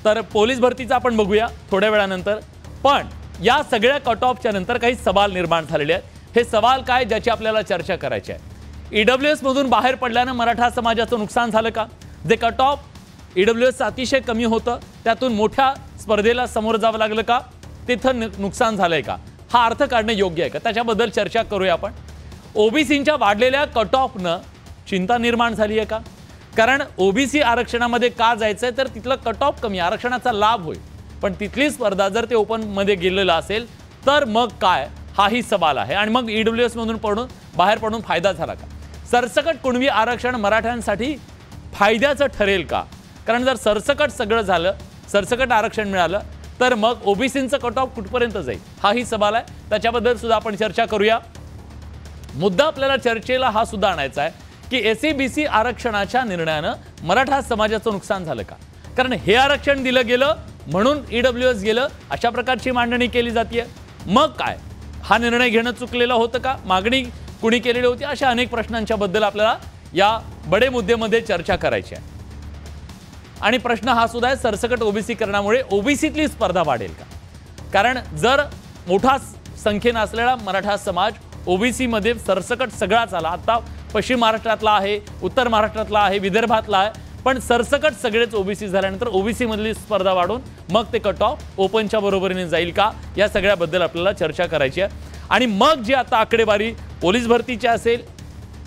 तर पोलीस भरतीचा आपण बघूया थोड्या वेळानंतर। पण या सगळ्या कट ऑफच्या नंतर काही सवाल निर्माण झालेले आहेत। हे सवाल काय ज्याची आपल्याला चर्चा करायची आहे। ईडब्ल्यूएस मधून बाहेर पडल्याने मराठा समाजाचं नुकसान झालं का? जे कट ऑफ ईडब्ल्यूएस अतिशय कमी होतं त्यातून मोठ्या स्पर्धेला समोर जावं लागलं का? तिथं नुकसान झालंय का? हा अर्थ काढणे योग्य आहे का? त्याच्याबद्दल चर्चा करूया आपण। ओबीसींच्या वाढलेल्या कट ऑफनं चिंता निर्माण झाली आहे का? कारण ओबीसी आरक्षणामध्ये का जायचंय तर तिथलं कट ऑफ कमी, आरक्षणाचा लाभ होईल, पण तिथली स्पर्धा जर ते ओपन मध्ये गेलेलं असेल तर मग काय, हाही सवाल आहे। आणि मग ईडब्ल्यूएस मधून बाहेर पडून फायदा झाला का? सरसकट कुणबी आरक्षण मराठ्यांसाठी फायद्याचं ठरेल का? कारण जर सरसकट सगळं झालं, सरसकट आरक्षण मिळालं तर मग ओबीसींचं कट ऑफ कुठपर्यंत जाईल, हाही सवाल आहे। त्याच्याबद्दल सुद्धा आपण चर्चा करूया। मुद्दा आपल्याला चर्चेला हा सुद्धा आणायचा आहे की एससीबीसी आरक्षणाच्या निर्णयानं मराठा समाजाचं नुकसान झालं का? कारण हे आरक्षण दिलं गेलं म्हणून ईडब्ल्यूएस गेलं, अशा प्रकारची मांडणी केली जाते। मग काय, हा निर्णय घेणं चुकलेलं होतं का? मागणी कुणी केलेली होती? अशा अनेक प्रश्नांच्या बद्दल आपल्याला या बडे मुद्द्यामध्ये चर्चा करायची आहे। आणि प्रश्न हा सुद्धा आहे, सरसकट ओबीसी करण्यामुळे ओबीसीतली स्पर्धा वाढेल का? कारण जर मोठा संख्येने असलेला मराठा समाज ओबीसी मध्ये सरसकट सगळाच आला, आता पश्चिम महाराष्ट्रातला आहे, उत्तर महाराष्ट्रातला आहे, विदर्भातला आहे, पण सरसकट सगळेच ओबीसी झाल्यानंतर ओबीसी मधली स्पर्धा वाढून मग ते कट ऑफ ओपनच्या बरोबरीने जाईल का? या सगळ्याबद्दल आपल्याला चर्चा करायची आहे। आणि मग जी आता आकडेवारी पोलीस भरतीची असेल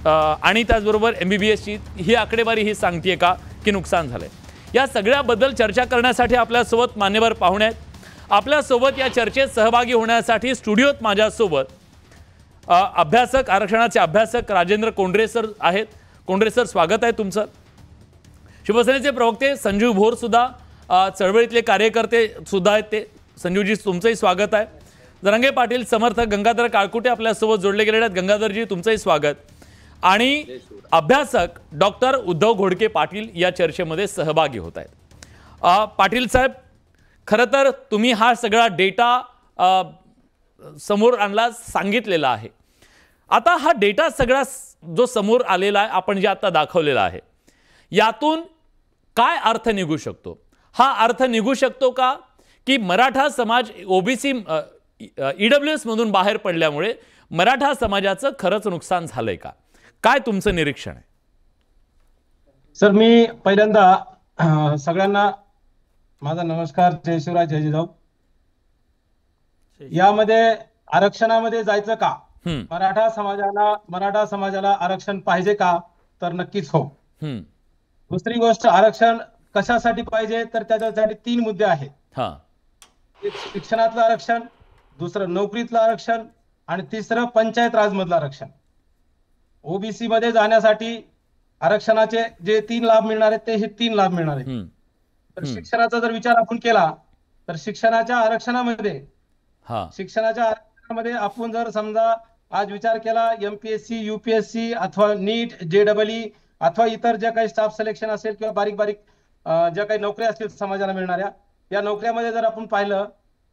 आणि त्याचबरोबर एमबीबीएसची, ही आकडेवारी ही सांगते का की नुकसान झालंय? या सगळ्याबद्दल चर्चा करण्यासाठी आपल्यासोबत मान्यवर पाहुणे आहेत। आपल्यासोबत या चर्चेत सहभागी होण्यासाठी स्टुडिओत माझ्यासोबत अभ्यासक, आरक्षणाचे अभ्यासक राजेंद्र कोंडरे सर आहेत। कोंडरे सर, स्वागत आहे तुमचं। शिवसेनेचे प्रवक्ते संजीव भोर सुद्धा, चळवळीतले कार्यकर्ते सुद्धा आहेत ते। संजीवजी, तुमचंही स्वागत आहे। जरांगे पाटील समर्थक गंगाधर काळकुटे आपल्यासोबत जोडले गेलेले आहेत। गंगाधरजी, तुमचंही स्वागत। आणि अभ्यासक डॉक्टर उद्धव घोडके पाटील या चर्चेमध्ये सहभागी होत आहेत। पाटील साहेब, खरं तर तुम्ही हा सगळा डेटा समोर आणला, सांगितलेला आहे। आता हा डेटा सगळा जो समोर आलेला आहे, आपण जे आता दाखवलेला आहे, यातून काय अर्थ निघू शकतो? हा अर्थ निघू शकतो का की मराठा समाज ओबीसी ईडब्ल्यूएस मधून बाहेर पडल्यामुळे मराठा समाजाचं खरंच नुकसान झालंय का? काय तुमचं निरीक्षण आहे? सर, मी पहिल्यांदा सगळ्यांना माझा नमस्कार, जय शिवराय, जय जिजाऊ। यामध्ये आरक्षणामध्ये जायचं का? मराठा समाजाला आरक्षण पाहिजे का? तर नक्कीच हो। दुसरी गोष्ट, आरक्षण कशासाठी पाहिजे तर त्याच्यासाठी 3 मुद्दे आहेत। एक शिक्षणातलं आरक्षण, दुसरं नोकरीतलं आरक्षण आणि तिसरं पंचायत राज मधलं आरक्षण। ओबीसी मध्ये जाण्यासाठी आरक्षणाचे जे 3 लाभ मिळणार आहेत ते हे 3 लाभ मिळणार आहेत। तर शिक्षणाचा जर विचार आपण केला तर शिक्षणाच्या आरक्षणामध्ये आपण जर समजा आज विचार केला, एमपीएससी, यूपीएससी अथवा नीट, जेडबलई अथवा इतर ज्या काही स्टाफ सिलेक्शन असेल किंवा बारीक बारीक ज्या काही नोकऱ्या असतील समाजाला मिळणाऱ्या, या नोकऱ्यामध्ये जर आपण पाहिलं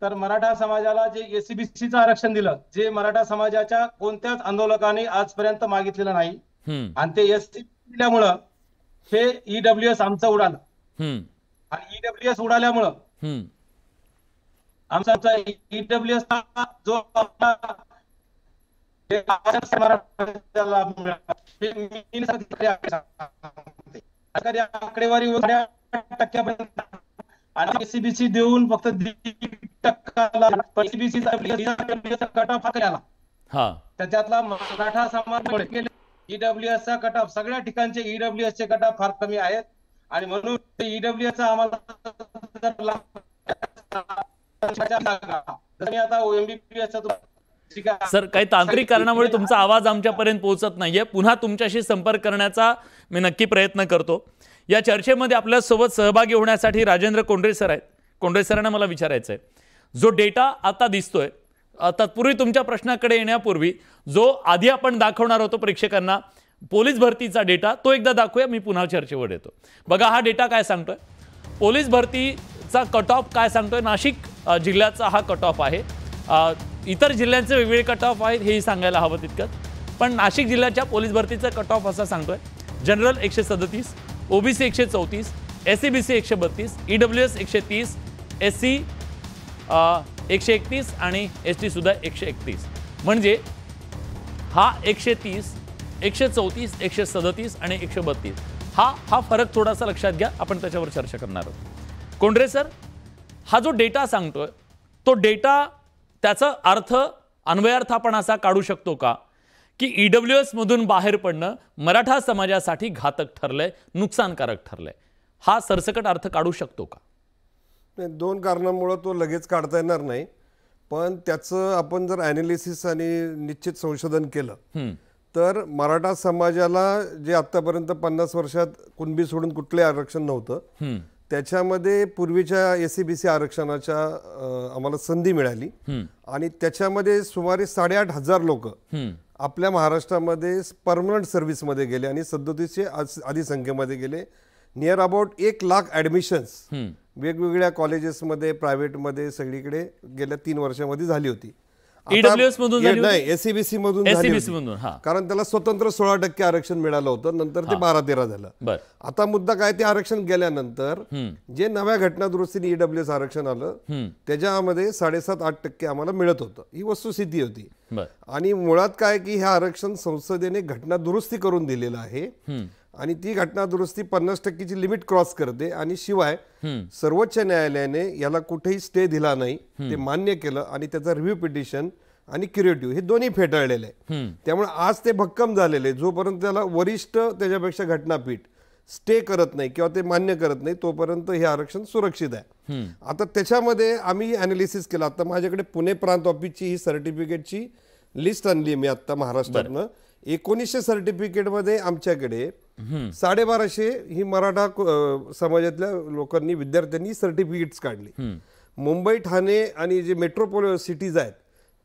तर मराठा समाजाला जे एससीबीसीचं आरक्षण दिलं, जे मराठा समाजाच्या कोणत्याच आंदोलकाने आजपर्यंत मागितलेलं नाही, आणि ते एससी दिल्यामुळं हे ईडब्ल्यूएस आमचं उडालं। आणि ईडब्ल्यूएस उडाल्यामुळं आमचा ईडब्ल्यूएस जो आकडेवारी टक्क्यापर्यंत आणि एससीबीसी देऊन फक्त 1% कट ऑफ केला। त्याच्यातला मराठा समाज ईडब्ल्यूएस चा कट ऑफ, सगळ्या ठिकाणचे ईडब्ल्यूएस चे कट ऑफ फार कमी आहेत आणि म्हणून ईडब्ल्यूएस चा आम्हाला सर, काही तांत्रिक कारणामुळे तुमचा आवाज आमच्यापर्यंत पोहोचत नाहीये। पुन्हा तुमच्याशी संपर्क करण्याचा मी नक्की प्रयत्न करतो। या चर्चेमध्ये आपल्यासोबत सहभागी होण्यासाठी राजेंद्र कोंडरे सर आहेत। कोंडरे सरांना मला विचारायचं आहे, जो डेटा आता दिसतोय, तत्पूर्वी तुमच्या प्रश्नाकडे येण्यापूर्वी जो आधी आपण दाखवणार होतो प्रेक्षकांना पोलीस भरतीचा डेटा, तो एकदा दाखवूया, मी पुन्हा चर्चेवर येतो। बघा, हा डेटा काय सांगतोय, पोलीस भरतीचा कट ऑफ काय सांगतोय। नाशिक जिल्ह्याचा हा कट ऑफ आहे। इतर जिल्ह्यांचे वेगवेगळे कट ऑफ आहेत हेही सांगायला हवं तितकंच, पण नाशिक जिल्ह्याच्या पोलीस भरतीचा कट ऑफ असा सांगतोय, general 137, OBC 134, SCBC 132, EWS 130, SC 131 आणि ST सुद्धा 131. म्हणजे हा 130, 134, 137 आणि 132 हा फरक थोडासा लक्षात घ्या. आपण त्याच्यावर चर्चा करणार आहोत. कोंडरे सर, हा जो डेटा सांगतोय तो डेटा त्याचा अर्थ अन्वयार्थ आपण असा काढू शकतो का की EWS मधून बाहेर पडणं मराठा समाजासाठी घातक ठरलंय, नुकसानकारक ठरलंय? हा सरसकट अर्थ काढू शकतो का? नाही, दोन कारणांमुळे तो लगेच काढता येणार नाही. पण त्याचं आपण जर ॲनालिसिस आणि निश्चित संशोधन केलं तर मराठा समाजाला जे आतापर्यंत 50 वर्षात कुणबी सोडून कुठले आरक्षण नव्हतं, त्याच्यामध्ये पूर्वीच्या SCBC आरक्षणाच्या आम्हाला संधी मिळाली आणि त्याच्यामध्ये सुमारे 8,500 लोक आपल्या महाराष्ट्रामध्ये परमनंट सर्व्हिसमध्ये गेले आणि 37चे आधी संख्येमध्ये गेले. नियर अबाउट 1 लाख ॲडमिशन्स वेगवेगळ्या कॉलेजेसमध्ये, प्रायव्हेटमध्ये सगळीकडे गेल्या 3 वर्षामध्ये झाली होती. EWS मधून झाली नाही, SCBC मधून झाली होती. कारण त्याला स्वतंत्र 16% आरक्षण मिळालं होतं, नंतर ते 12-13 झालं. आता मुद्दा काय, ते आरक्षण गेल्यानंतर जे नव्या घटना दुरुस्तीने EWS आरक्षण आलं त्याच्यामध्ये 7.5-8% आम्हाला मिळत होतं. ही वस्तुस्थिती होती. आणि मुळात काय की हे आरक्षण संसदेने घटना दुरुस्ती करून दिलेलं आहे आणि ती घटना दुरुस्ती 50%ची लिमिट क्रॉस करते आणि शिवाय सर्वोच्च न्यायालयाने याला कुठेही स्टे दिला नाही, ते मान्य केलं आणि त्याचा रिव्ह्यू पिटिशन आणि क्युरेटिव्ह हे दोन्ही फेटाळलेले आहे. त्यामुळे आज ते भक्कम झालेले. जोपर्यंत त्याला वरिष्ठ त्याच्यापेक्षा घटनापीठ स्टे करत नाही किंवा ते मान्य करत नाही तोपर्यंत हे आरक्षण सुरक्षित आहे. आता त्याच्यामध्ये आम्ही ॲनालिसिस केलं. आता माझ्याकडे पुणे प्रांत ऑफिसची ही सर्टिफिकेटची लिस्ट आणली मी आता महाराष्ट्रातनं. 1900 सर्टिफिकेटमध्ये आमच्याकडे 1250 ही मराठा समाजातल्या लोकांनी, विद्यार्थ्यांनी सर्टिफिकेट्स काढली. मुंबई, ठाणे आणि जे मेट्रोपोलिटन सिटीज आहेत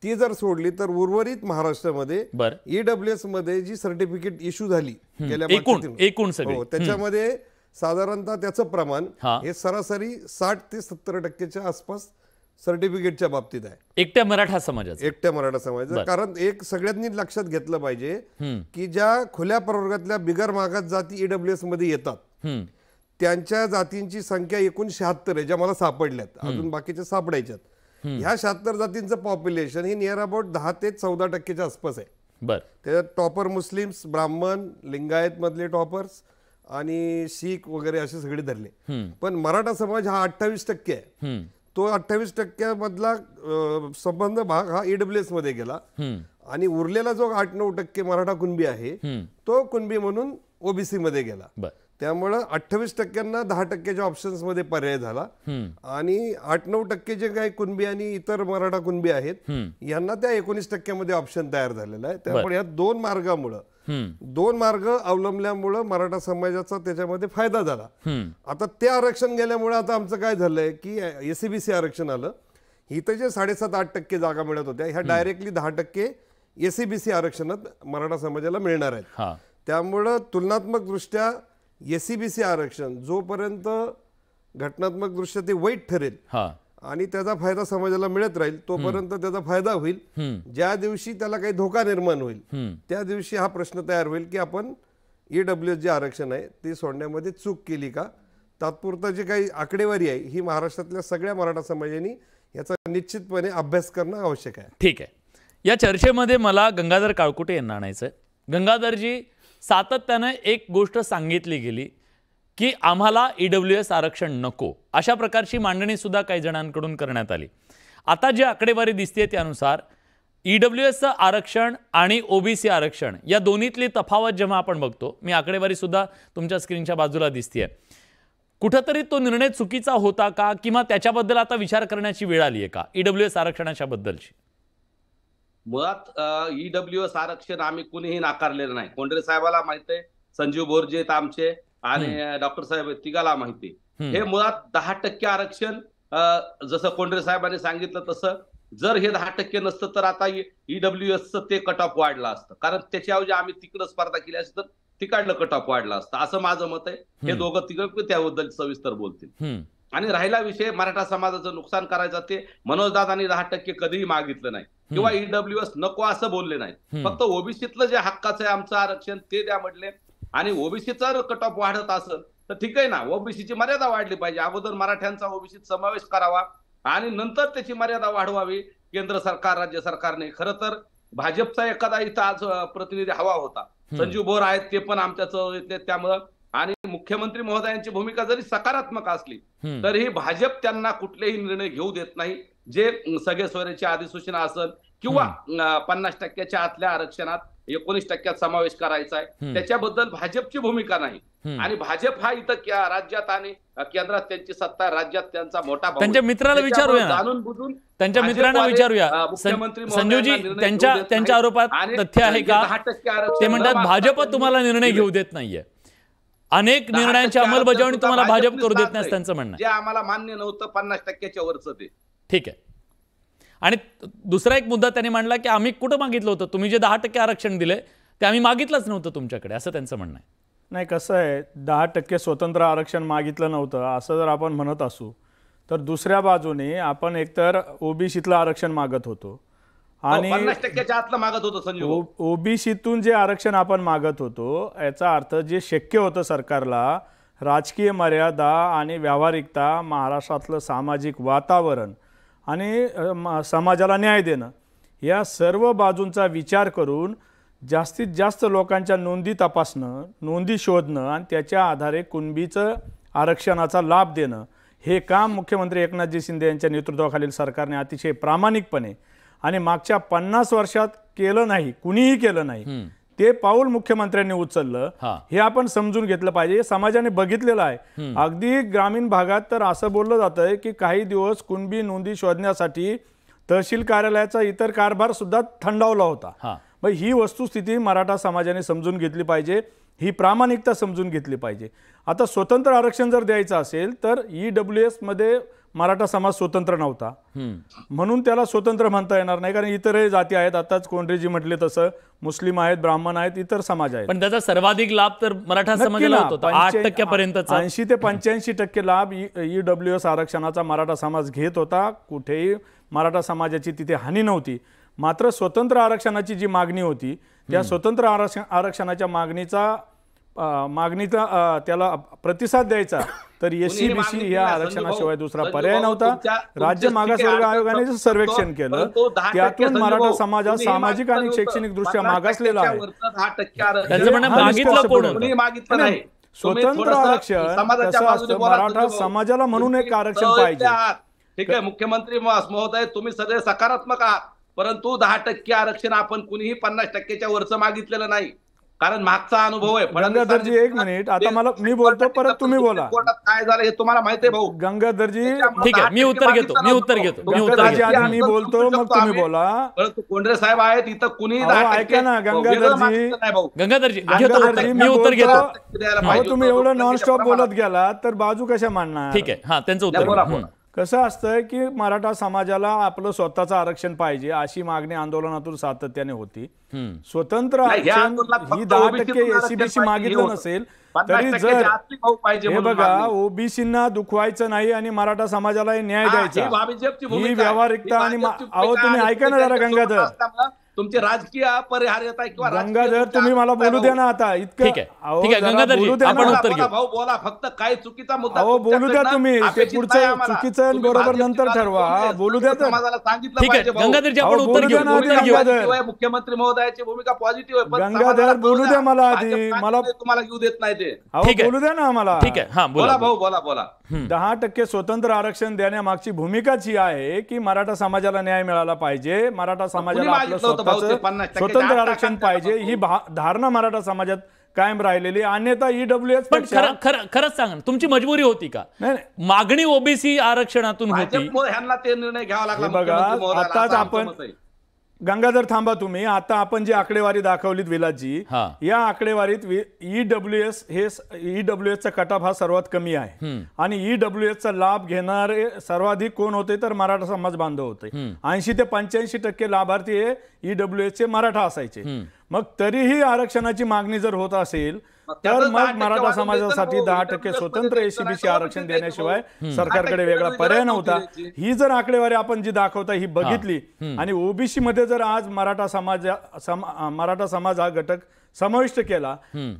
ती जर सोडली तर उर्वरित महाराष्ट्रामध्ये EWS मध्ये जी सर्टिफिकेट इश्यू झाली गेल्या एकूण त्याच्यामध्ये साधारणतः त्याचं प्रमाण हे सरासरी 60 ते 70% आसपास सर्टिफिकेटच्या बाबतीत आहे. एकट्या मराठा समाजाचं. कारण एक सगळ्यांनी लक्षात घेतलं पाहिजे की ज्या खुल्या प्रवर्गातल्या बिगर मागास जाती EWS मध्ये येतात त्यांच्या जातींची संख्या एकूण 76 आहे, ज्या मला सापडल्यात. अजून बाकीच्या सापडायच्यात. ह्या 76 जातींचं पॉप्युलेशन हे नियर अबाउट 10 ते 14% आसपास आहे. त्याच्यात टॉपर मुस्लिम्स, ब्राह्मण, लिंगायत मधले टॉपर्स आणि शीख वगैरे असे सगळे धरले. पण मराठा समाज हा 28% आहे. तो 28% मधला संबंध भाग हा EWS मध्ये गेला आणि उरलेला जो 8-9% मराठा कुणबी आहे तो कुणबी म्हणून OBC मध्ये गेला. त्यामुळे 28%ना 10%च्या ऑप्शन्स मध्ये पर्याय झाला आणि 8-9% जे काही कुणबी आणि इतर मराठा कुणबी आहेत यांना त्या 19% मध्ये ऑप्शन तयार झालेला आहे. त्यामुळे या दोन मार्ग अवलंबल्यामुळं मराठा समाजाचा त्याच्यामध्ये फायदा झाला. आता ते आरक्षण गेल्यामुळे आता आमचं काय झालंय की SCBC आरक्षण आलं. इथं जे 7.5-8% जागा मिळत होत्या ह्या डायरेक्टली 10% SCBC आरक्षणात मराठा समाजाला मिळणार आहेत. त्यामुळं तुलनात्मक दृष्ट्या SCBC आरक्षण जोपर्यंत घटनात्मक दृष्ट्या ते वैध ठरेल आणि त्याचा फायदा समाजाला मिळत राहील तोपर्यंत त्याचा फायदा होईल. ज्या दिवशी त्याला काही धोका निर्माण होईल त्या दिवशी हा प्रश्न तयार होईल की आपण EWS जे आरक्षण आहे ते सोडण्यामध्ये चूक केली का. तात्पुरता जी काही आकडेवारी आहे ही महाराष्ट्रातल्या सगळ्या मराठा समाजांनी याचा निश्चितपणे अभ्यास करणं आवश्यक आहे. ठीक आहे. या चर्चेमध्ये मला गंगाधर काळकुटे यांना आणायचं आहे. गंगाधरजी, सातत्याने एक गोष्ट सांगितली गेली की आम्हाला EWS आरक्षण नको, अशा प्रकारची मांडणी सुद्धा काही जणांकडून करण्यात आली. आता जी आकडेवारी दिसते त्यानुसार EWS आरक्षण आणि OBC आरक्षण या दोन्हीतली तफावत जेव्हा आपण बघतो, मी आकडेवारी सुद्धा तुमच्या स्क्रीनच्या बाजूला दिसते, कुठेतरी तो निर्णय चुकीचा होता का किंवा त्याच्याबद्दल आता विचार करण्याची वेळ आली आहे का EWS आरक्षणाच्या बद्दलची? मुळात EWS आरक्षण आम्ही कुणीही नाकारलेलं नाही. कोंडरे साहेबाला माहिती आहे, संजीव बोरजे आमचे आणि डॉक्टर साहेब तिघाला माहिती. हे मुळात 10% आरक्षण जसं कोंडरे साहेबांनी सांगितलं तसं जर हे 10% नसतं तर आता EWSचं ते कट ऑफ वाढलं असतं. कारण त्याच्याऐवजी आम्ही तिकडं स्पर्धा केली असती तर तिकडलं कट ऑफ वाढलं असतं असं माझं मत आहे. हे दोघं तिघं त्याबद्दल सविस्तर बोलतील. आणि राहिला विषय मराठा समाजाचं नुकसान करायचं, ते मनोजदादांनी 10% कधीही मागितलं नाही किंवा EWS नको असं बोलले नाही. फक्त ओबीसीतलं जे हक्काचं आहे आमचं आरक्षण ते द्या म्हटले आणि ओबीसीचा कट ऑफ वाढत असेल तर ठीक आहे ना, ओबीसीची मर्यादा वाढली पाहिजे. अगोदर मराठ्यांचा ओबीसीत समावेश करावा आणि नंतर त्याची मर्यादा वाढवावी केंद्र सरकार राज्य सरकारने. खरं तर भाजपचा एखादा इथं आज प्रतिनिधी हवा होता. संजीव बोर आहेत, ते पण आमच्या चळवळीतले, त्यामुळं आणि मुख्यमंत्री महोदयांची भूमिका जरी सकारात्मक असली तरीही भाजप त्यांना कुठलेही निर्णय घेऊ देत नाही जे सगळे सोयऱ्याची अधिसूचना असेल किंवा 50% आतल्या आरक्षणात 19% समावेश करायचा आहे, त्याच्याबद्दल भाजपची भूमिका नाही. आणि भाजप हा इथं राज्यात आणि केंद्रात त्यांची सत्ता, राज्यात त्यांचा मोठा भाऊ. त्यांच्या मित्राला विचारूया, जाणून बुजून त्यांच्या मित्रांना विचारूया. संजीवजी, त्यांच्या आरोपात तथ्य आहे का? ते म्हणतात भाजप तुम्हाला निर्णय घेऊ देत नाहीये, अनेक निर्णयांची अंमलबजावणी तुम्हाला भाजप करू देत नाही, त्यांचं म्हणणं. जे आम्हाला मान्य नव्हतं 50%च्या वरचं ते. ठीक आहे. आणि दुसरा एक मुद्दा त्यांनी मांडला की आम्ही कुठं मागितलं होतं, तुम्ही जे 10% आरक्षण दिले ते आम्ही मागितलंच नव्हतं तुमच्याकडे, असं त्यांचं म्हणणं आहे. नाही, कसं आहे, 10% स्वतंत्र आरक्षण मागितलं नव्हतं असं जर आपण म्हणत असू तर दुसऱ्या बाजूने आपण एकतर ओबीसीतलं आरक्षण मागत होतो आणि 50%च्या आतलं मागत होतो संजीव. ओबीसीतून जे आरक्षण आपण मागत होतो याचा अर्थ जे शक्य होतं सरकारला, राजकीय मर्यादा आणि व्यावहारिकता, महाराष्ट्रातलं सामाजिक वातावरण आणि समाजाला न्याय देणं, या सर्व बाजूंचा विचार करून जास्तीत जास्त लोकांच्या नोंदी तपासणं, नोंदी शोधणं आणि त्याच्या आधारे कुणबीचं आरक्षणाचा लाभ देणं, हे काम मुख्यमंत्री एकनाथजी शिंदे यांच्या नेतृत्वाखालील सरकारने अतिशय प्रामाणिकपणे आणि मागच्या 50 वर्षात केलं नाही, कुणीही केलं नाही, ते पाऊल मुख्यमंत्र्यांनी उचललं. हे आपण समजून घेतलं पाहिजे. समाजाने बघितलेलं आहे. अगदी ग्रामीण भागात तर असं बोललं जातंय की काही दिवस कुणबी नोंदी शोधण्यासाठी तहसील कार्यालयाचा इतर कारभार सुद्धा थंडावला होता. मग ही वस्तुस्थिती मराठा समाजाने समजून घेतली पाहिजे, ही प्रामाणिकता समजून घेतली पाहिजे. आता स्वतंत्र आरक्षण जर द्यायचं असेल तर EWS मध्ये मराठा समाज स्वतंत्र नव्हता, म्हणून त्याला स्वतंत्र म्हणता येणार नाही, कारण इतरही जाती आहेत. आताच कोंढरेजी म्हटले तसं मुस्लिम आहेत, ब्राह्मण आहेत, इतर समाज आहेत. पण त्याचा सर्वाधिक लाभ तर मराठा समाजाला होतो, 8% पर्यंतचा. 80 ते 85% लाभ EWS आरक्षणाचा मराठा समाज घेत होता. कुठेही मराठा समाजाची तिथे हानी नव्हती. मात्र स्वतंत्र आरक्षणाची जी मागणी होती त्या स्वतंत्र आरक्षणाच्या मागणीचा त्याला प्रतिसाद द्यायचा तर SCBC या आरक्षणाशिवाय दुसरा पर्याय नव्हता. राज्य मागासवर्ग आयोगाने सर्वेक्षण केलं, त्यातून मराठा समाज हा सामाजिक आणि शैक्षणिक दृष्ट्या मागासलेला आहे. स्वतंत्र आरक्षण कसं असतं, मराठा समाजाला म्हणून एक आरक्षण पाहिजे. ठीक आहे, मुख्यमंत्री महोदय तुम्ही सगळे सकारात्मक आहात, परंतु 10% आरक्षण आपण कुणीही 50%च्या वरचं मागितलेलं नाही, कारण मागचा अनुभव आहे. गंगाधरजी एक मिनिट, आता मी बोलतो, परत तुम्ही बोला. काय झालं हे तुम्हाला माहिती आहे भाऊ. गंगाधरजी ठीक आहे, मी उत्तर घेतो. मी बोलतो मग तुम्ही बोला. परंतु कोंढरे साहेब आहेत इथं, कुणी ऐका ना गंगाधरजी, मी उत्तर घेतो. तुम्ही एवढं नॉनस्टॉप बोलत गेला तर बाजू कशा मांडणार? ठीक आहे, त्यांचं उत्तर. कसं असतं की मराठा समाजाला आपलं स्वतःचं आरक्षण पाहिजे अशी मागणी आंदोलनातून सातत्याने होती. स्वतंत्र आरक्षण ही 10% SCBC मागितलं नसेल तरी जर हे बघा, ओबीसींना दुखवायचं नाही आणि मराठा समाजाला न्याय द्यायचा, ही व्यावहारिकता. आणि अहो तुम्ही ऐका ना जरा गंगाधर, तुमचे राजकीय अपरिहार्यता किंवा गंगाधर तुम्ही मला बोलू द्या ना आता. इतकं भाऊ बोला, फक्त काय चुकीचा मुद्दा बोलू द्या तुम्ही, ते पुढचं चुकीचं बरोबर नंतर ठरवा. बोलू द्या तर मुख्यमंत्री महोदयाची भूमिका पॉझिटिव्ह आहे. गंगाधर बोलू द्या मला आधी, मला तुम्हाला घेऊ देत नाही ते. बोलू द्या ना आम्हाला. ठीक आहे, बोला भाऊ, बोला. 10% स्वतंत्र आरक्षण देण्यामागची भूमिकाच ही आहे की मराठा समाजाला न्याय मिळाला पाहिजे, मराठा समाजाला आपलं स्वतंत्र आरक्षण पाहिजे, ही धारणा मराठा समाजात कायम राहिलेली. अन्यथा EWS पण खरंच सांगा, तुमची मजबुरी होती का? मागणी ओबीसी आरक्षणातून होती, ह्यांना ते निर्णय घ्यावा लागला. बघा आताच आपण, गंगाधर थांबा तुम्ही, आता आपण जी आकडेवारी दाखवलीत विलासजी, या आकडेवारीत EWS चा कट ऑफ हा सर्वात कमी आहे आणि EWS चा लाभ घेणारे सर्वाधिक कोण होते तर मराठा समाज बांधव होते. 80 ते 85% लाभार्थी हे EWS चे मराठा असायचे. मग तरीही आरक्षणाची मागणी जर होत असेल तर मग मराठा समाजासाठी 10% स्वतंत्र SCBC आरक्षण देण्याशिवाय सरकारकडे वेगळा पर्याय नव्हता. ही जर आकडेवारी आपण जी दाखवता ही बघितली आणि ओबीसी मध्ये जर आज मराठा समाज हा घटक समाविष्ट केला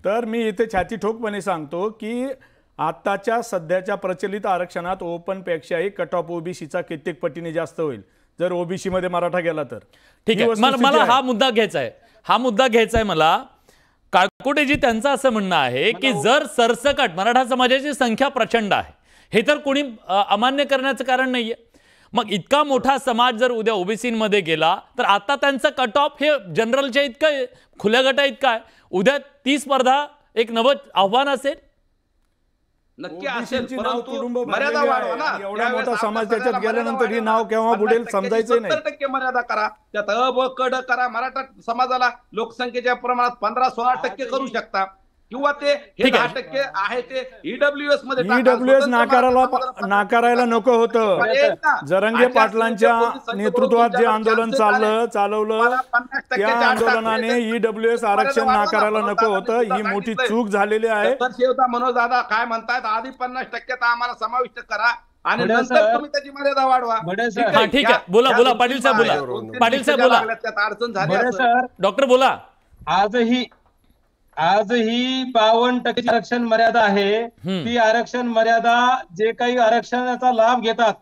तर मी इथे छाती ठोकपणे सांगतो की आत्ताच्या सध्याच्या प्रचलित आरक्षणात ओपनपेक्षाही कट ऑफ ओबीसीचा कित्येक पटीने जास्त होईल जर ओबीसी मध्ये मराठा गेला तर. ठीक ही आहे, वस्तुस्थिती मला आहे. हा मुद्दा घ्यायचा आहे मला. काळकोटेजी त्यांचं असं म्हणणं आहे की जर सरसकट मराठा समाजाची संख्या प्रचंड आहे, हे तर कोणी अमान्य करण्याचं कारण नाहीये. मग इतका मोठा समाज जर उद्या ओबीसीमध्ये गेला तर आता त्यांचं कट ऑफ हे जनरलच्या इतकं खुल्या गटा इतका आहे, उद्या ती स्पर्धा एक नवं आव्हान असेल. नक्की असेल, ओबीसीची नाव परंतु तुडुंब मर्यादा भरलेली वाढवा आहे. ना. आणि एवढा त्यावेळेस मोठा समाज आपल्या त्याच्यात सगळ्याला गेल्यानंतर ही मर्यादा नाव केव्हा बुडेल 50% समजायचं नाही. 70% मर्यादा करा. त्यात अ ब क ड करा. मराठा समाजाला लोकसंख्येच्या प्रमाणात 15-16% करू शकता, किंवा ते हे ठीक आहे. 10% आहे ते ईडब्ल्यूएस मध्ये टाका. ईडब्ल्यूएस स्वतंत्र नाकारायला नको होतं. पर्याय ना. जरंगे आचारसंहितेच्या पाटलांच्या पोलीस नेतृत्वात जे संघटना आंदोलन चालवलं तुम्हाला 50% त्या च्या आत आंदोलनाने टाकले. ईडब्ल्यूएस आरक्षण मर्यादा नाकारायला वाढवा ना. नको होतं. ही मनोज मोठी दादा चूक झालेली आहे. तर शेवटा मनोज दादा काय म्हणतायत, आधी 50% आम्हाला समाविष्ट करा आणि बडे नंतर सर, तुम्ही त्याची मर्यादा वाढवा. बडे सर, हा, ठीक आहे. बोला, या बोला, दोन पाटील साहेब बोला. तीन दोन तीन पाटील साहेब दिवशी बोला. लागल्यात, त्यात अडचण झाली बडे असेल. सर, डॉक्टर बोला. आजही 52% आरक्षण मर्यादा आहे. ती आरक्षण मर्यादा जे काही आरक्षणाचा लाभ घेतात,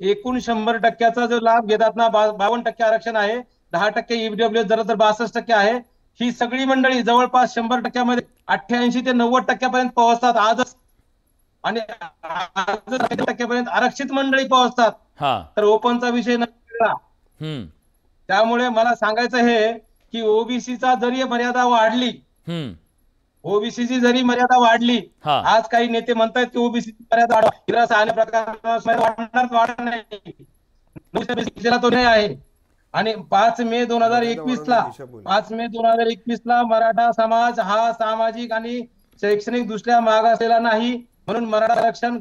एकूण 100%चा जो लाभ घेतात ना, 52% आरक्षण आहे. 10% ईडब्ल्यूएस जरा तर 62% आहे. ही सगळी मंडळी जवळपास 100%मध्ये 88 ते 90% पर्यंत पोहोचतात आजच. आणि 10% आरक्षित मंडळी पोहोचतात. हा. तर ओपनचा विषय नसला. त्यामुळे मला सांगायचं हे की ओबीसीचा जरी मर्यादा वाढली, ओबीसीची जरी मर्यादा वाढली, हा. आज काही नेते म्हणतात की ओबीसी मर्यादा वाढणार नाही, तो नाही आहे. आणि 5 मे 2021 ला मराठा समाज हा सामाजिक आणि शैक्षणिक दृष्ट्या मागासलेला नाही म्हणून मराठा आरक्षण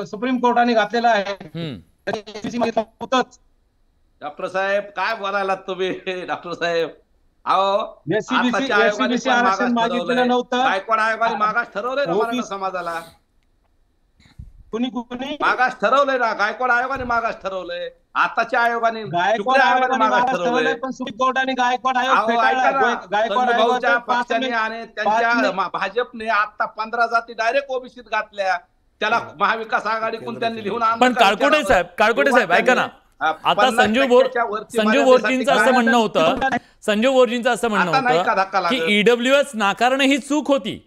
सुप्रीम कोर्टाने घातलेलं आहे. डॉक्टर साहेब काय बोलायला तुम्ही? डॉक्टर साहेब, अहो SCBC आरक्षण मागितलेलं नव्हतं. गायकवाड आयोगाने मागास ठरवलंय ना मराठा समाजाला. कुणी मागास ठरवलंय ना, गायकवाड आयोगाने मागास ठरवलंय. आताच्या आयोगाने गायकवाड आयोगाने मागास ठरवलंय, पण सुप्रीम कोर्टाने गायकवाड आयोग फेटाळला. गायकवाड भाऊच्या आयोगाच्या पक्षाने आणि त्यांच्या भाजपने आता 15 जाती डायरेक्ट ओबीसीत घातल्या. त्याला महाविकास आघाडीकडून त्यांनी लिहून आणलं. पण काळकोटे साहेब ऐका ना, आता संजीव बोरजींचं असं म्हणणं होतं की ईडब्ल्यूएस नाकारणं ही चूक होती.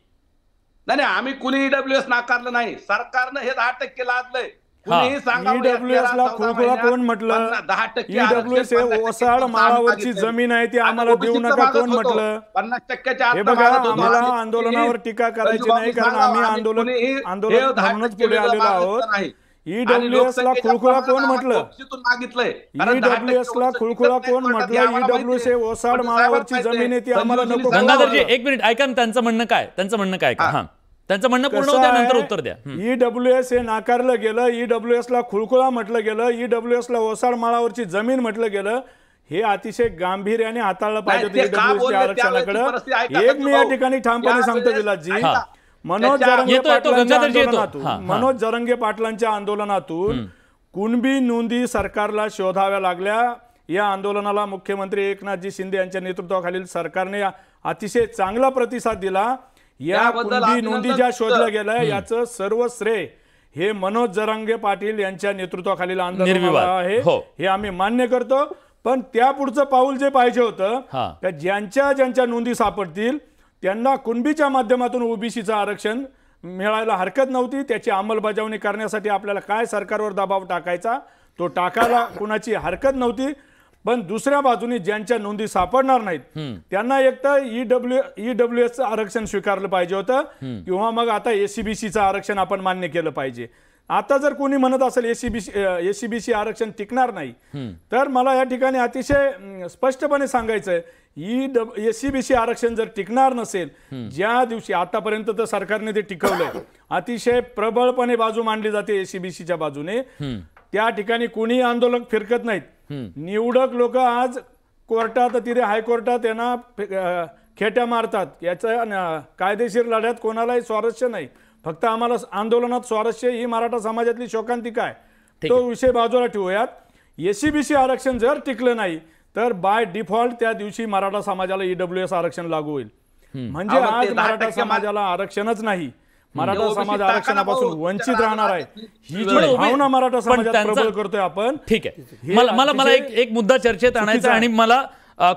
नाही, आम्ही कुणी ईडब्ल्यूएस नाकारलं नाही. सरकारनं हे 10% लादलंय. कुणीही सांगा ईडब्ल्यूएस ला खुळखुळा कोण म्हटलं? 10% ईडब्ल्यूएस ओसाड माळावरची जमीन आहे ती आम्हाला देऊ नका कोण म्हटलं? 50%च्या हे बघा, आम्हाला आंदोलनावर टीका करायची नाही, कारण आम्ही आंदोलन म्हणूनच पुढे आलेलो आहोत. ईडब्ल्यूएस ला खुळखुळा कोण म्हटलं? ईडब्ल्यूएस ला खुळखुळा कोण म्हटलं? ईडब्ल्यूएस ओसाड माळावरची जमीन आहे ती आम्हाला नको. गंगाधरजी एक मिनिट ऐका ना, त्यांचं म्हणणं काय का? हा, त्यांचं म्हणणं पूर्ण होतं, नंतर उत्तर द्या. ईडब्ल्यूएस हे नाकारलं गेलं, ईडब्ल्यूएस ला खुळखुळा म्हटलं गेलं, ईडब्ल्यूएस ला ओसाड माळावरची जमीन म्हटलं गेलं. हे अतिशय गांभीर्याने हाताळलं पाहिजे होतं ईडब्ल्यूएसच्या आरक्षणाकडे. एक मी या ठिकाणी ठामपणे सांगतो विलासजी, मनोज जरंगे पाटलांच्या आंदोलनातून कुणबी नोंदी सरकारला शोधाव्या लागल्या. या आंदोलनाला मुख्यमंत्री एकनाथजी शिंदे यांच्या नेतृत्वाखालील सरकारने अतिशय चांगला प्रतिसाद दिला. या कुणबी नोंदी ज्या शोधल्या गेल्या याचं सर्व श्रेय हे मनोज जरंगे पाटील यांच्या नेतृत्वाखालील आंदोलन आहे, हे आम्ही मान्य करतो. पण त्या पुढचं पाऊल जे पाहिजे होतं, त्या ज्यांच्या नोंदी सापडतील त्यांना कुणबीच्या माध्यमातून ओबीसीचं आरक्षण मिळायला हरकत नव्हती. त्याची अंमलबजावणी करण्यासाठी आपल्याला काय सरकारवर दबाव टाकायचा तो टाकायला कुणाची हरकत नव्हती. पण दुसऱ्या बाजूने ज्यांच्या नोंदी सापडणार नाहीत त्यांना एक तर ईडब्ल्यूएसचं आरक्षण स्वीकारलं पाहिजे होतं, किंवा मग आता एससीबीसीचं आरक्षण आपण मान्य केलं पाहिजे. आता जर कोणी म्हणत असेल एससीबीसी आरक्षण टिकणार नाही, तर मला या ठिकाणी अतिशय स्पष्टपणे सांगायचं आहे, एससीबीसी आरक्षण जर टिकणार नसेल, ज्या दिवशी आतापर्यंत तर सरकारने ते टिकवलंय, अतिशय प्रबळपणे बाजू मांडली जाते एससीबीसीच्या बाजूने, त्या ठिकाणी कोणी आंदोलक फिरकत नाहीत. निवडक लोक आज कोर्टात, तिथे हायकोर्टात त्यांना खेट्या मारतात. याचा कायदेशीर लढ्यात कोणालाही स्वारस्य नाही, फक्त आम्हाला आंदोलनात स्वारस्य ही मराठा समाजातली शोकांतिका आहे. तो विषय बाजूला ठेवूयात. एससीबीसी आरक्षण जर टिकलं नाही तर बाय डिफॉल्ट त्या दिवशी मराठा समाजाला ईडब्ल्यूएस आरक्षण लागू होईल. म्हणजे आज मराठा समाजाला आरक्षणच नाही, मराठा OBC समाज टाका आरक्षणापासून ना भाऊ. वंचित राहणार आहे ही जी पण भावना मराठा पण समाजात त्यांचा- प्रबळ करतोय आपण. ठीक आहे, हे मला मला मला अतिशय एक मुद्दा चर्चेत आणायचा चुकीचं आणि मला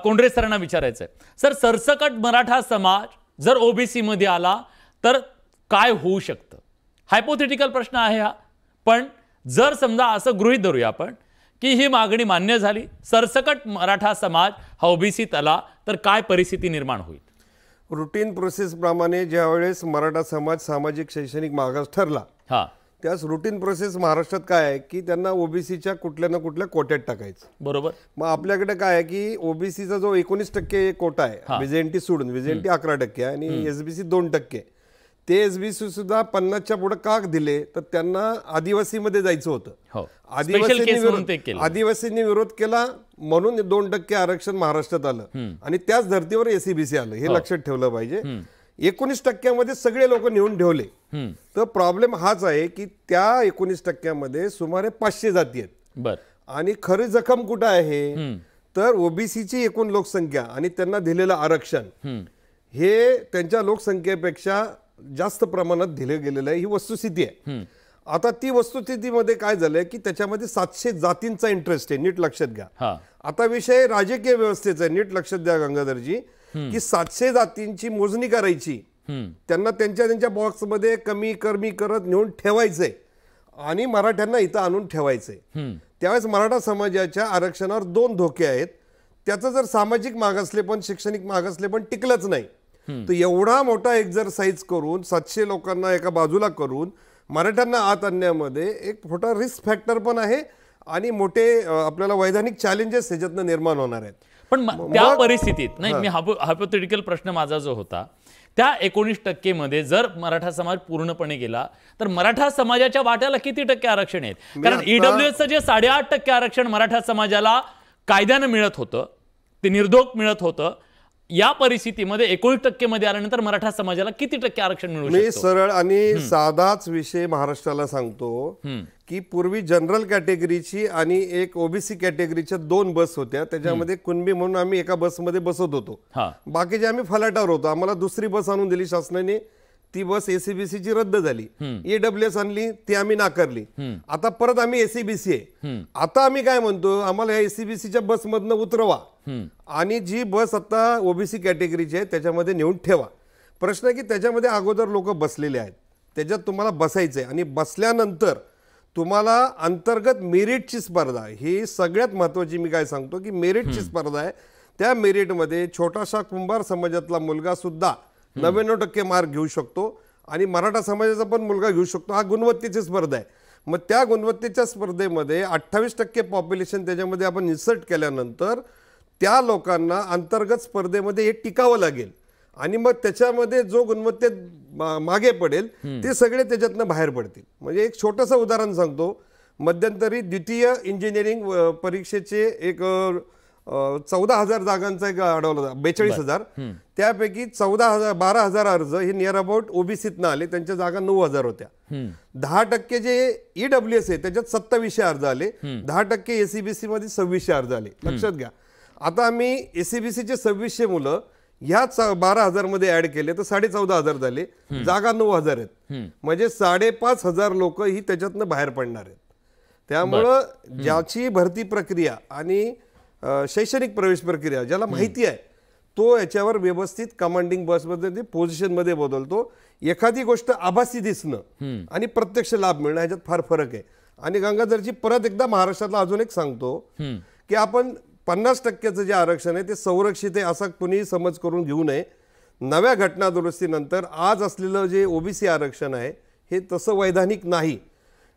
कोंडरे सरांना विचारायचं आहे. सर, सरसकट मराठा समाज जर ओबीसी मध्ये आला तर काय होऊ शकतं? हायपोथेटिकल प्रश्न आहे हा, पण जर समजा असं गृहीत धरूया आपण की ही मागणी मान्य झाली, सरसकट मराठा समाज हा ओबीसीत आला, तर काय परिस्थिती निर्माण होईल? रुटीन प्रोसेसप्रमाणे ज्यावेळेस मराठा समाज सामाजिक शैक्षणिक मागास ठरला, हा, त्यास रुटीन प्रोसेस महाराष्ट्रात काय आहे की त्यांना ओबीसीच्या कुठल्या ना कुठल्या कोट्यात टाकायचं. बरोबर. मग आपल्याकडे काय आहे की ओबीसीचा जो 19% कोटा आहे, व्हिजेंटी सोडून, व्हिजेंटी 11% आणि एसबीसी 2%, ते एसबीसी सुद्धा 50च्या पुढे का दिले तर त्यांना आदिवासीमध्ये जायचं होतं. हो. Special case म्हणून ते केलं. आदिवासींनी विरोध केला म्हणून 2% आरक्षण महाराष्ट्रात आलं आणि त्याच धर्तीवर एसीबीसी आलं. हे लक्षात ठेवलं पाहिजे. 19% सगळे लोक नेऊन ठेवले. तर प्रॉब्लेम हाच आहे की त्या 19% सुमारे 500 जाती आहेत. बर. आणि खरी जखम कुठं आहे तर ओबीसीची एकूण लोकसंख्या आणि त्यांना दिलेलं आरक्षण हे त्यांच्या लोकसंख्येपेक्षा जास्त प्रमाणात दिलं गेलेलं आहे. ही वस्तुस्थिती आहे. आता ती वस्तुस्थितीमध्ये काय झालंय की त्याच्यामध्ये 700 जातींचा इंटरेस्ट आहे. नीट लक्षात घ्या. आता विषय राजकीय व्यवस्थेचा आहे. नीट लक्षात द्या गंगाधरजी की 700 जातींची मोजणी करायची, त्यांना त्यांच्या बॉक्समध्ये कमी कमी करत नेऊन ठेवायचंय आणि मराठ्यांना इथं आणून ठेवायचंय. त्यावेळेस मराठा समाजाच्या आरक्षणावर 2 धोके आहेत. त्याचं जर सामाजिक मागासले पण शैक्षणिक मागासले पण टिकलंच नाही तर एवढा मोठा एक्झरसाइज करून 700 लोकांना एका बाजूला करून मराठ्यांना आत आणण्यामध्ये एक मोठा रिस्क फॅक्टर पण आहे आणि मोठे आपल्याला वैधानिक चॅलेंजेस ह्याच्यातनं निर्माण होणार आहेत. पण त्या परिस्थितीत नाही, मी हायपोथेटिकल प्रश्न माझा जो होता त्या 19% मध्ये जर मराठा समाज पूर्णपणे गेला तर मराठा समाजाच्या वाट्याला किती टक्के आरक्षण आहेत? कारण ईडब्ल्यूएसचं जे 8.5% आरक्षण मराठा समाजाला कायद्यानं मिळत होतं, ते निर्धोक मिळत होतं, या परिस्थितीमध्ये 19% मध्ये आल्यानंतर मराठा समाजाला किती टक्के आरक्षण मिळू शकतं? मी सरळ आणि साधाच विषय महाराष्ट्राला सांगतो की पूर्वी जनरल कॅटेगरीची आणि एक ओबीसी कॅटेगरीच्या 2 बस होत्या. त्याच्यामध्ये कुणबी म्हणून आम्ही एका बसमध्ये बसत होतो. बाकीचे आम्ही फलाटावर होतो. आम्हाला दुसरी बस आणून दिली शासनाने. ती बस एसीबीसीची रद्द झाली. ईडब्ल्यूएस आणली, ती आम्ही नाकारली. आता परत आम्ही एसीबीसी आहे. आता आम्ही काय म्हणतो, आम्हाला या एसीबीसीच्या बसमधनं उतरवा आणि जी बस आता ओबीसी कॅटेगरीची आहे त्याच्यामध्ये नेऊन ठेवा. प्रश्न आहे की त्याच्यामध्ये अगोदर लोक बसलेले आहेत, त्याच्यात तुम्हाला बसायचंय आणि बसल्यानंतर तुम्हाला अंतर्गत मेरिटची स्पर्धा, ही सगळ्यात महत्वाची. मी काय सांगतो की मेरिटची स्पर्धा आहे. त्या मेरिटमध्ये छोटासा कुंभार समाजातला मुलगा सुद्धा 99% मार्क घेऊ शकतो आणि मराठा समाजाचा पण मुलगा घेऊ शकतो. हा गुणवत्तेची स्पर्धा आहे. मग त्या गुणवत्तेच्या स्पर्धेमध्ये 28% पॉप्युलेशन त्याच्यामध्ये आपण इन्सर्ट केल्यानंतर त्या लोकांना अंतर्गत स्पर्धेमध्ये हे टिकावं लागेल आणि मग त्याच्यामध्ये जो गुणवत्तेत मागे पडेल ते सगळे त्याच्यातनं बाहेर पडतील. म्हणजे एक छोटंसं उदाहरण सांगतो. मध्यंतरी द्वितीय इंजिनिअरिंग परीक्षेचे एक 14,000 जागांचा एक अडवला होता, 42,000. त्यापैकी 12,000 अर्ज हे नियर अबाउट ओबीसीतनं आले. त्यांच्या जागा 9,000 होत्या. 10% जे ईडब्ल्यूएस आहे त्याच्यात 2700 अर्ज आले. 10% एसीबीसी मध्ये 2600 अर्ज आले. लक्षात घ्या. आता आम्ही एसीबीसीचे 2600 मुलं ह्या 12,000 मध्ये ऍड केले तर 14,500 झाले. जागा 9,000 आहेत. म्हणजे 5,500 लोक ही त्याच्यातनं बाहेर पडणार आहेत. त्यामुळं ज्याची भरती प्रक्रिया आणि शैक्षणिक प्रवेश प्रक्रिया ज्याला माहिती आहे तो याच्यावर व्यवस्थित कमांडिंग बसमध्ये पोझिशनमध्ये बदलतो. एखादी गोष्ट आभासी दिसणं आणि प्रत्यक्ष लाभ मिळणं ह्याच्यात फार फरक आहे. आणि गंगाधरजी परत एकदा महाराष्ट्रातला अजून एक सांगतो की आपण 50% जे आरक्षण आहे ते संरक्षित आहे असा कुणीही समज करून घेऊ नये. नव्या घटना दुरुस्तीनंतर आज असलेलं जे ओबीसी आरक्षण आहे हे तसं वैधानिक नाही.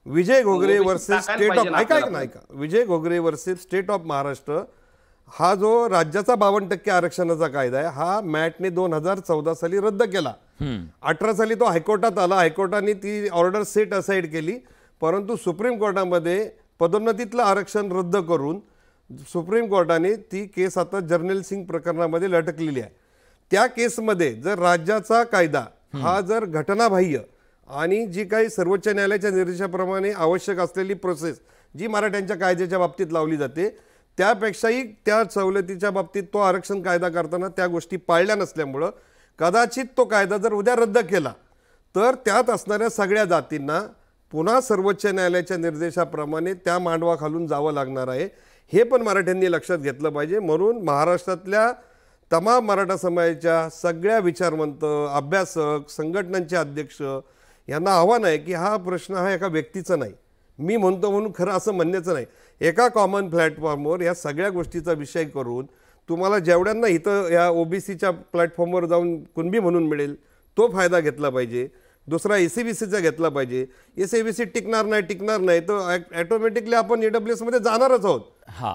Vijay Ghogare versus state of ऐका Vijay Ghogare versus state of Maharashtra हा जो राज्याचा 52% आरक्षणाचा कायदा आहे हा मॅटने 2014 साली रद्द केला. 18 साली तो हायकोर्टात आला. हायकोर्टाने ती ऑर्डर सेट असाइड केली. परंतु सुप्रीम कोर्टामध्ये पदोन्नतीतलं आरक्षण रद्द करून सुप्रीम कोर्टाने ती केस आता जर्नल सिंग प्रकरणामध्ये लटकलेली आहे. त्या केसमध्ये जर राज्याचा कायदा हा जर घटनाबाह्य आणि जी काही सर्वोच्च न्यायालयाच्या निर्देशाप्रमाणे आवश्यक असलेली प्रोसेस जी मराठ्यांच्या कायद्याच्या बाबतीत लावली जाते त्यापेक्षाही त्या सवलतीच्या बाबतीत तो आरक्षण कायदा करताना त्या गोष्टी पाळल्या नसल्यामुळं कदाचित तो कायदा जर उद्या रद्द केला तर त्यात असणाऱ्या सगळ्या जातींना पुन्हा सर्वोच्च न्यायालयाच्या निर्देशाप्रमाणे त्या मांडवा खालून जावं लागणार आहे. हे पण मराठ्यांनी लक्षात घेतलं पाहिजे. म्हणून महाराष्ट्रातल्या तमाम मराठा समाजाच्या सगळ्या विचारवंत, अभ्यासक, संघटनांचे अध्यक्ष यांना आव्हान आहे की हा प्रश्न हा एका व्यक्तीचा नाही, मी म्हणतो म्हणून खरं असं म्हणण्याचं नाही. एका कॉमन प्लॅटफॉर्मवर या सगळ्या गोष्टीचा विषय करून तुम्हाला जेवढ्यांना इथं या ओबीसीच्या प्लॅटफॉर्मवर जाऊन कुणबी म्हणून मिळेल तो फायदा घेतला पाहिजे. दुसरा एसीबीसीचा घेतला पाहिजे. एसीबीसी टिकणार नाही तर ऑटोमॅटिकली आपण EWS मध्ये जाणारच आहोत. हा